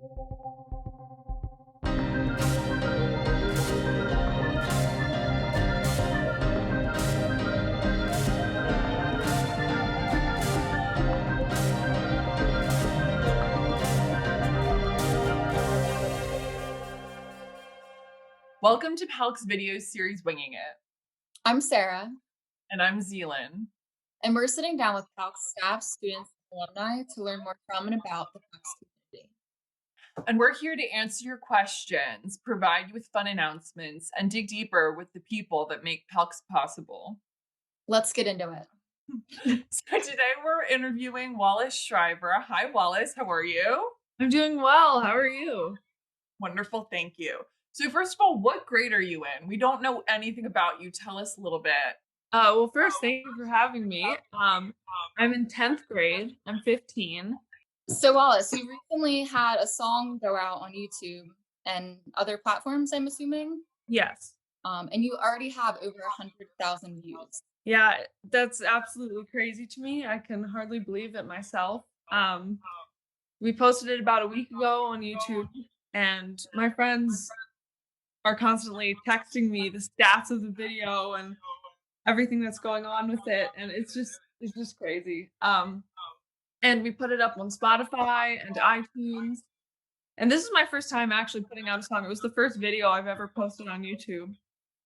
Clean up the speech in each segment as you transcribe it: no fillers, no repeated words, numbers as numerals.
Welcome to PALCS video series Winging It. I'm Sarah. And I'm Zealand. And we're sitting down with PALCS staff, students, and alumni to learn more from and about the PALCS community. And we're here to answer your questions, provide you with fun announcements, and dig deeper with the people that make PALCS possible. Let's get into it. So today we're interviewing Wallis Schriver. Hi, Wallis. How are you? I'm doing well. How are you? Wonderful. Thank you. So first of all, what grade are you in? We don't know anything about you. Tell us a little bit. Well, first, thank you for having me. I'm in 10th grade. I'm 15. So Wallis, you recently had a song go out on YouTube and other platforms, I'm assuming? Yes. And you already have over 100,000 views. Yeah, that's absolutely crazy to me. I can hardly believe it myself. We posted it about a week ago on YouTube, and my friends are constantly texting me the stats of the video and everything that's going on with it, and it's just crazy. And we put it up on Spotify and iTunes, and this is my first time actually putting out a song. It was the first video I've ever posted on YouTube,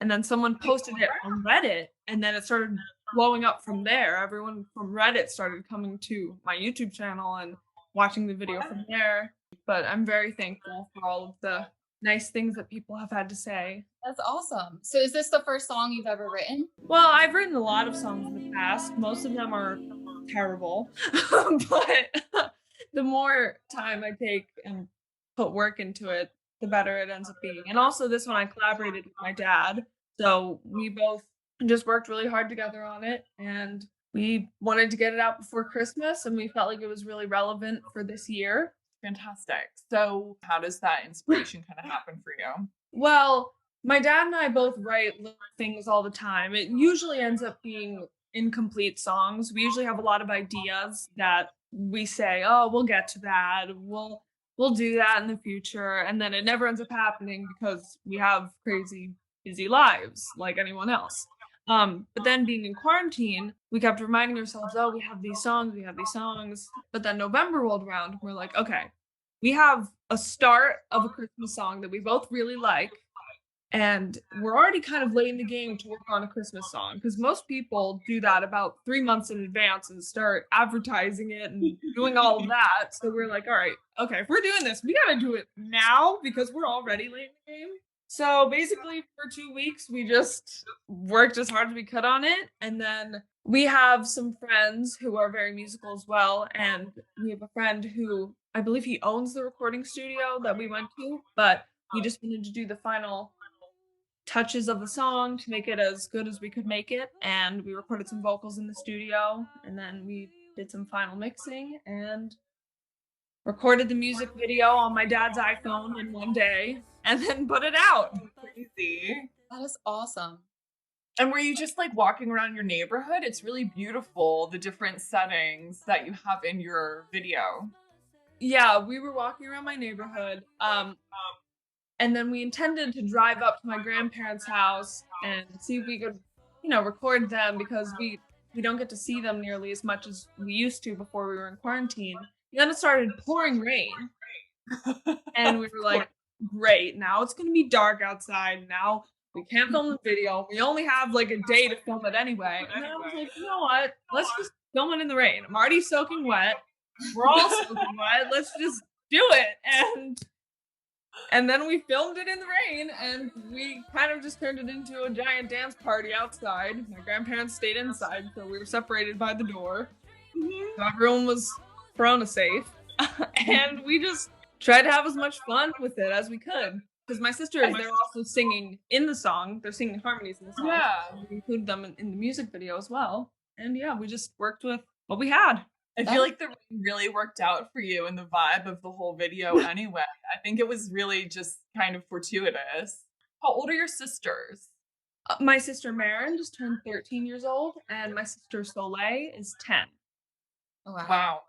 and then someone posted it on Reddit, and then it started blowing up from there. Everyone from Reddit started coming to my YouTube channel and watching the video from there. But I'm very thankful for all of the nice things that people have had to say. That's awesome. So is this the first song you've ever written? Well, I've written a lot of songs in the past. Most of them are terrible. But the more time I take and put work into it, the better it ends up being. And also this one I collaborated with my dad. So we both just worked really hard together on it. And we wanted to get it out before Christmas. And we felt like it was really relevant for this year. Fantastic. So how does that inspiration kind of happen for you? Well, my dad and I both write little things all the time. It usually ends up being incomplete songs. We usually have a lot of ideas that we say, oh, we'll get to that. We'll do that in the future. And then it never ends up happening because we have crazy busy lives like anyone else. But then being in quarantine, we kept reminding ourselves, oh, we have these songs. But then November rolled around and we're like, okay, we have a start of a Christmas song that we both really like. And we're already kind of late in the game to work on a Christmas song because most people do that about 3 months in advance and start advertising it and doing all of that. So we're like, all right, okay, if we're doing this, we got to do it now because we're already late in the game. So basically for 2 weeks, we just worked as hard as we could on it. And then we have some friends who are very musical as well. And we have a friend who, I believe he owns the recording studio that we went to, but we just wanted to do the final touches of the song to make it as good as we could make it. And we recorded some vocals in the studio, and then we did some final mixing and recorded the music video on my dad's iPhone in one day and then put it out. Crazy. That is awesome. And were you just like walking around your neighborhood? It's really beautiful, the different settings that you have in your video. Yeah, we were walking around my neighborhood. And then we intended to drive up to my grandparents' house and see if we could, record them because we don't get to see them nearly as much as we used to before we were in quarantine. And then it started pouring rain. And we were like, great, now it's going to be dark outside. Now we can't film the video. We only have like a day to film it anyway. And then I was like, you know what? Let's just film it in the rain. I'm already soaking wet. We're all soaking wet. Let's just do it. And then we filmed it in the rain, and we kind of just turned it into a giant dance party outside. My grandparents stayed inside, so we were separated by the door. So everyone was corona safe. And we just tried to have as much fun with it as we could. Because my sisters, they're also singing in the song. They're singing harmonies in the song. Yeah. We included them in the music video as well. And yeah, we just worked with what we had. I feel like the rain really worked out for you and the vibe of the whole video anyway. I think it was really just kind of fortuitous. How old are your sisters? My sister Marin just turned 13 years old, and my sister Soleil is 10. Oh, wow. Wow.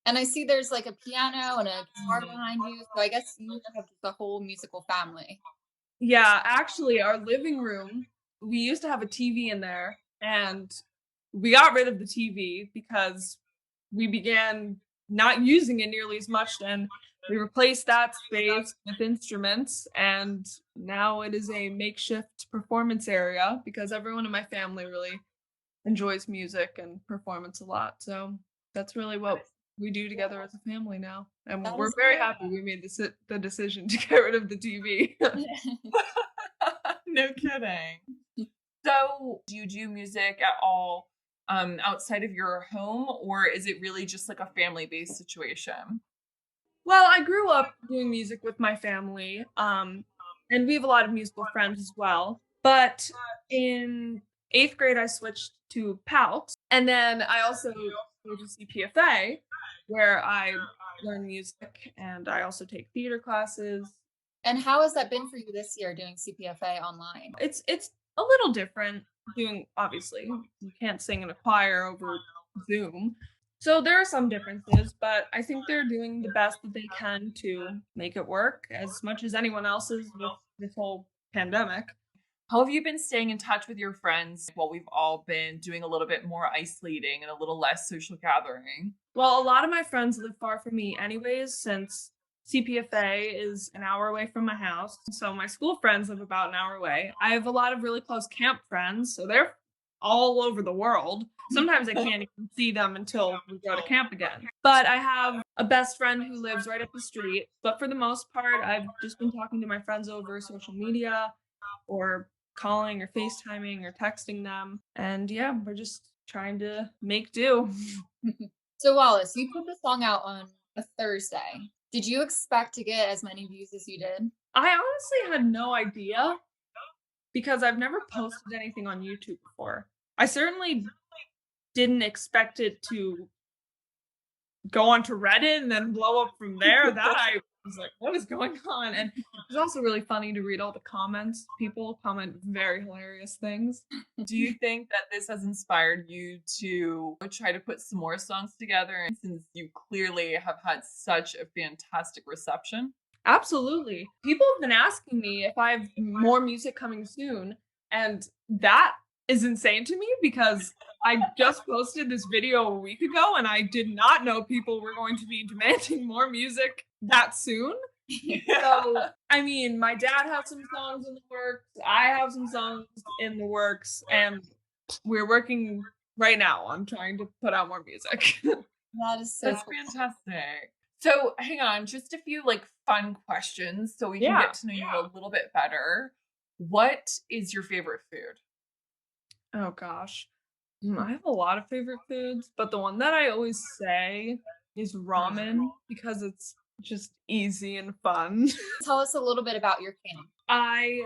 And I see there's like a piano and a guitar behind you. So I guess you have just a whole musical family. Yeah, actually, our living room, we used to have a TV in there, and we got rid of the TV because we began not using it nearly as much, and we replaced that space with instruments, and now it is a makeshift performance area because everyone in my family really enjoys music and performance a lot. So that's really what we do together as a family now. And That we're is very great. happy we made the decision to get rid of the TV. No kidding. So, do you do music at all outside of your home, or is it really just like a family-based situation? Well, I grew up doing music with my family, and we have a lot of musical friends as well. But in 8th grade, I switched to PALCS, and then I also go to CPFA, where I learn music, and I also take theater classes. And how has that been for you this year doing CPFA online? It's a little different doing, obviously, you can't sing in a choir over Zoom. So there are some differences, but I think they're doing the best that they can to make it work as much as anyone else is with this whole pandemic. How have you been staying in touch with your friends while we've all been doing a little bit more isolating and a little less social gathering? Well, a lot of my friends live far from me anyways, since CPFA is an hour away from my house. So my school friends live about an hour away. I have a lot of really close camp friends, so they're all over the world. Sometimes I can't even see them until we go to camp again. But I have a best friend who lives right up the street. But for the most part, I've just been talking to my friends over social media or calling or FaceTiming or texting them. And yeah, we're just trying to make do. So Wallace, you put the song out on a Thursday. Did you expect to get as many views as you did? I honestly had no idea because I've never posted anything on YouTube before. I certainly didn't expect it to go onto Reddit and then blow up from there. That I was like, what is going on? And it was also really funny to read all the comments. People comment very hilarious things. Do you think that this has inspired you to try to put some more songs together, since you clearly have had such a fantastic reception? Absolutely. People have been asking me if I have more music coming soon, and that is insane to me because I just posted this video a week ago and I did not know people were going to be demanding more music that soon. So, I mean, my dad has some songs in the works, I have some songs in the works, and we're working right now on trying to put out more music. That is so That's cool. fantastic. So hang on, just a few like fun questions so we can get to know you a little bit better. What is your favorite food? Oh gosh. I have a lot of favorite foods, but the one that I always say is ramen because it's just easy and fun. Tell us a little bit about your camp. I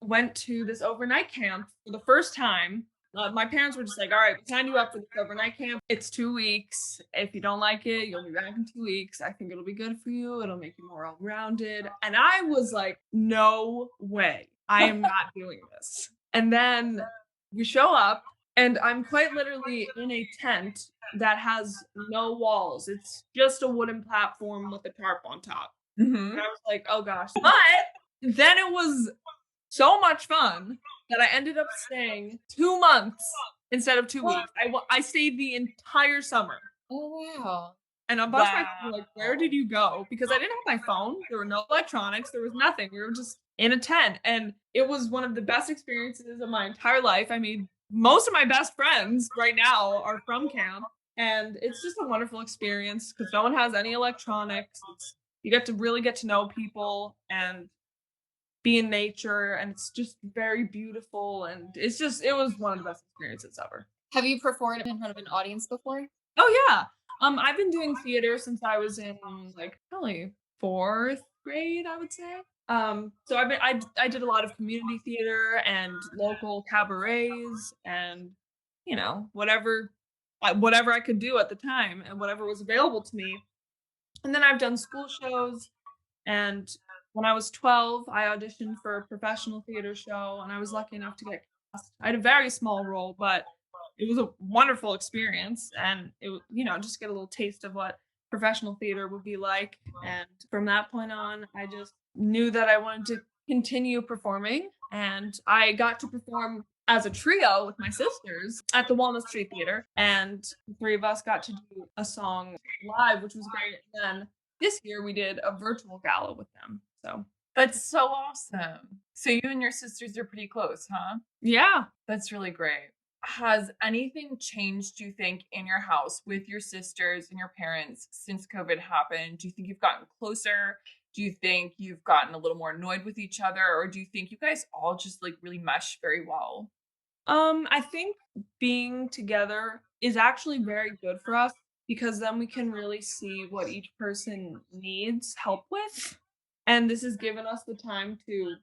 went to this overnight camp for the first time. My parents were just like, all right, we signed you up for this overnight camp. It's 2 weeks. If you don't like it, you'll be back in 2 weeks. I think it'll be good for you. It'll make you more well-rounded. And I was like, no way. I am not doing this. And then we show up and I'm quite literally in a tent that has no walls. It's just a wooden platform with a tarp on top. Mm-hmm. And I was like, oh gosh. But then it was so much fun that I ended up staying 2 months instead of 2 weeks. I stayed the entire summer. Oh, wow. And a bunch of my friends were like, where did you go? Because I didn't have my phone. There were no electronics. There was nothing. We were just in a tent. And it was one of the best experiences of my entire life. I mean, most of my best friends right now are from camp. And it's just a wonderful experience because no one has any electronics. You get to really get to know people and be in nature. And it's just very beautiful. And it was one of the best experiences ever. Have you performed in front of an audience before? Oh, yeah. I've been doing theater since I was in like probably 4th grade, I would say. So I did a lot of community theater and local cabarets and, you know, whatever I could do at the time and whatever was available to me. And then I've done school shows. And when I was 12, I auditioned for a professional theater show and I was lucky enough to get cast. I had a very small role, but it was a wonderful experience. And it, you know, just get a little taste of what professional theater would be like. And from that point on, I just knew that I wanted to continue performing. And I got to perform as a trio with my sisters at the Walnut Street Theater. And the three of us got to do a song live, which was great. And then this year we did a virtual gala with them. So that's so awesome. So you and your sisters are pretty close, huh? Yeah. That's really great. Has anything changed, do you think, in your house with your sisters and your parents since COVID happened? Do you think you've gotten closer? Do you think you've gotten a little more annoyed with each other? Or do you think you guys all just like really mesh very well? I think being together is actually very good for us because then we can really see what each person needs help with. And this has given us the time to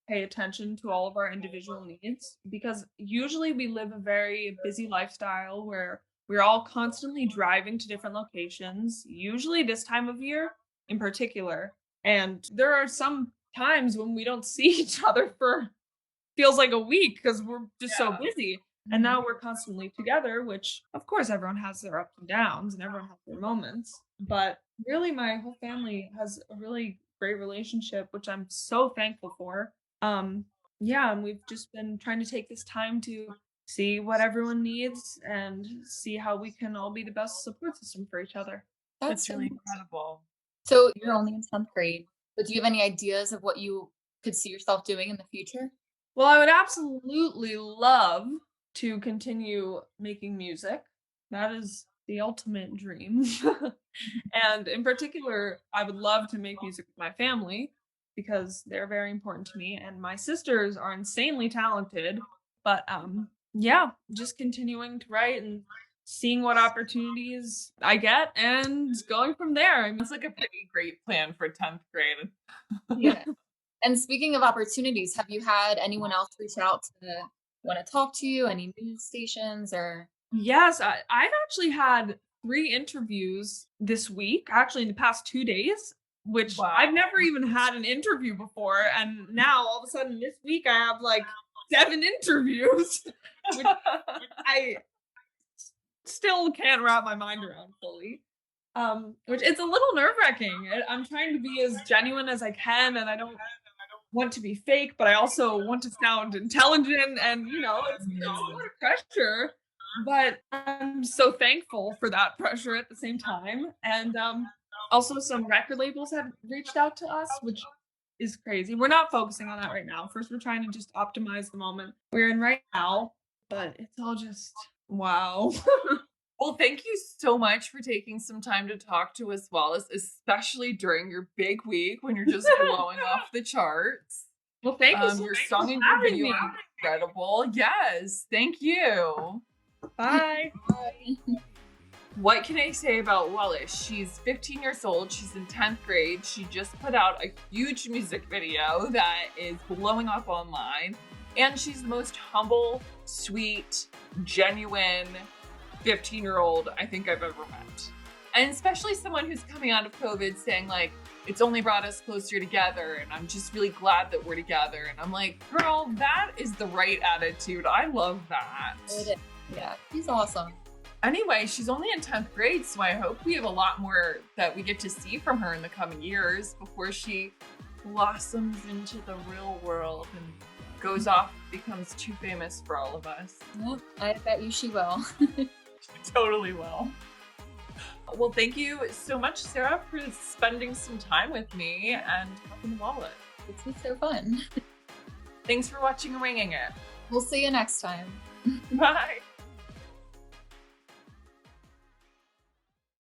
pay attention to all of our individual needs because usually we live a very busy lifestyle where we're all constantly driving to different locations, usually this time of year in particular. And there are some times when we don't see each other for feels like a week because we're just so busy. And now we're constantly together, which of course everyone has their ups and downs and everyone has their moments. But really my whole family has a really great relationship, which I'm so thankful for. And we've just been trying to take this time to see what everyone needs and see how we can all be the best support system for each other. That's really incredible. So you're only in 10th grade, but do you have any ideas of what you could see yourself doing in the future? Well, I would absolutely love to continue making music. That is the ultimate dream. And in particular, I would love to make music with my family because they're very important to me. And my sisters are insanely talented. But just continuing to write and seeing what opportunities I get and going from there. I mean, it's like a pretty great plan for 10th grade. Yeah. And speaking of opportunities, have you had anyone else reach out to want to talk to you? Any news stations or? Yes, I've actually had 3 interviews this week, actually in the past 2 days, which I've never even had an interview before. And now all of a sudden this week I have like 7 interviews, which I still can't wrap my mind around fully. Which it's a little nerve-wracking. I'm trying to be as genuine as I can, and I don't want to be fake, but I also want to sound intelligent, and it's a lot of pressure, but I'm so thankful for that pressure at the same time. And also some record labels have reached out to us, which is crazy. We're not focusing on that right now. First, we're trying to just optimize the moment we're in right now, but it's all just wow. Well, thank you so much for taking some time to talk to us, Wallis, especially during your big week when you're just blowing off the charts. Well, thank you so your much song and your video are incredible. Yes, thank you. Bye. Bye. What can I say about Wallis? She's 15 years old. She's in 10th grade. She just put out a huge music video that is blowing up online. And she's the most humble, sweet, genuine 15-year-old I think I've ever met. And especially someone who's coming out of COVID saying like, it's only brought us closer together and I'm just really glad that we're together. And I'm like, girl, that is the right attitude. I love that. Yeah, she's awesome. Anyway, she's only in 10th grade, so I hope we have a lot more that we get to see from her in the coming years before she blossoms into the real world and goes off, becomes too famous for all of us. Yep, I bet you she will. She totally will. Well, thank you so much, Sarah, for spending some time with me and talking to Wallis. This was so fun. Thanks for watching and Winging It. We'll see you next time. Bye.